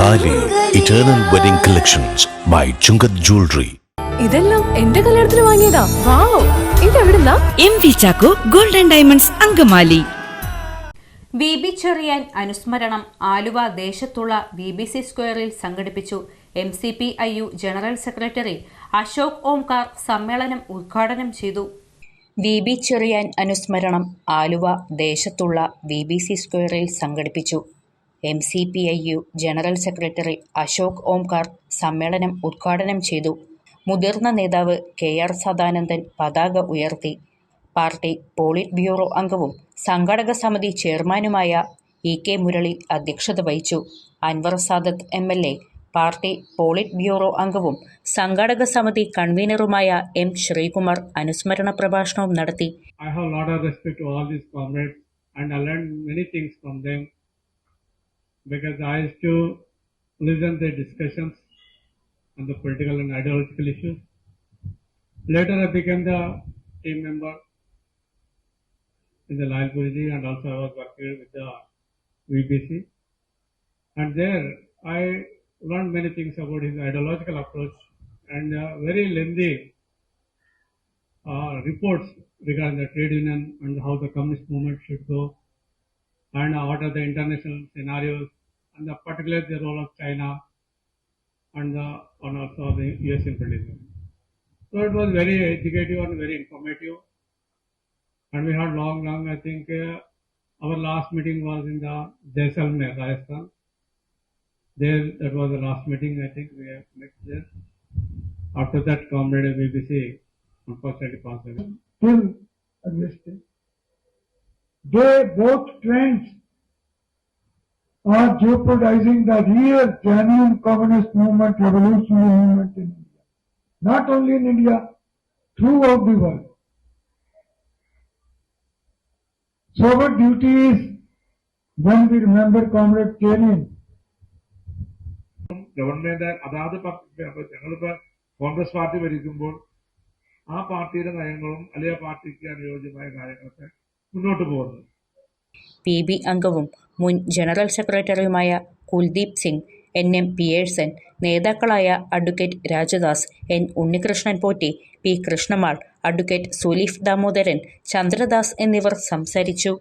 താലി eternal wedding collections by Chungath jewellery. ഇതെല്ലാം എന്റെ കല്യാണത്തിന് വാങ്ങിയതാ. വാവ്, ഇതെവിടുന്നാ? MV Chacko golden diamonds Angamaly. VB Cherian അനുസ്മരണം ആലുവ ദേശത്തുള്ള BBC സ്ക്വയറിൽ സംഘടിപ്പിച്ചു. MCPIU general secretary Ashok Omkar സമ്മേളനം ഉദ്ഘാടനം ചെയ്തു. VB ചെറിയാൻ അനുസ്മരണം ആലുവ ദേശത്തുള്ള BBC സ്ക്വയറിൽ സംഘടിപ്പിച്ചു. MCPIU general secretary Ashok Omkar സമ്മേളനം ഉദ്ഘാടനം ചെയ്തു. മുതിർന്ന നേതാവ് KR സദാനന്ദൻ പതാക ഉയർത്തി. പാർട്ടി പോളിറ്റ് ബ്യൂറോ അംഗവും സംഘാടക സമിതി ചെയർമാനുമായ EK മുരളി അധ്യക്ഷത വഹിച്ചു. Anwar Sadath MLA, party politburo അംഗവും സംഘാടക സമിതി കൺവീനറുമായ M ശ്രീകുമാർ അനുസ്മരണ പ്രഭാഷണവും നടത്തി. I have a lot of respect to all these comrades and I learned many things from them because I used to listen to their discussions on the political and ideological issues. Later I became the team member in the Lion Policy and also I was working with the VBC, and there I learned many things about his ideological approach and very lengthy reports regarding the trade union and how the communist movement should go and what are the international scenarios and particularly the role of China and also the US imperialism. So it was very educative and very informative, and we had long I think our last meeting was in the Jaisalmer, Rajasthan. There, that was the last meeting I think we have met there. After that, comrade BBC unfortunately passed away. Still existing. They both trends are jeopardizing the real genuine communist movement, revolutionary movement in India. Not only in India, throughout the world. So our duty is, when we remember Comrade Lenin, government അതാത് ഞങ്ങളിപ്പോ Congress party ഭരിക്കുമ്പോൾ ആ പാർട്ടിയുടെ നയങ്ങളും അല്ലെങ്കിൽ പാർട്ടിക്ക് അനുയോജ്യമായ കാര്യങ്ങളൊക്കെ മുന്നോട്ട് പോകുന്നത്. PB അംഗവും മുൻ ജനറൽ സെക്രട്ടറിയുമായ കുൽദീപ് സിംഗ്, NM പിയേഴ്സൺ, നേതാക്കളായ advocate Rajadas, N Unnikrishnan Potti, P Krishnamal, advocate Suleef Damodaran, Chandradas എന്നിവർ സംസാരിച്ചു.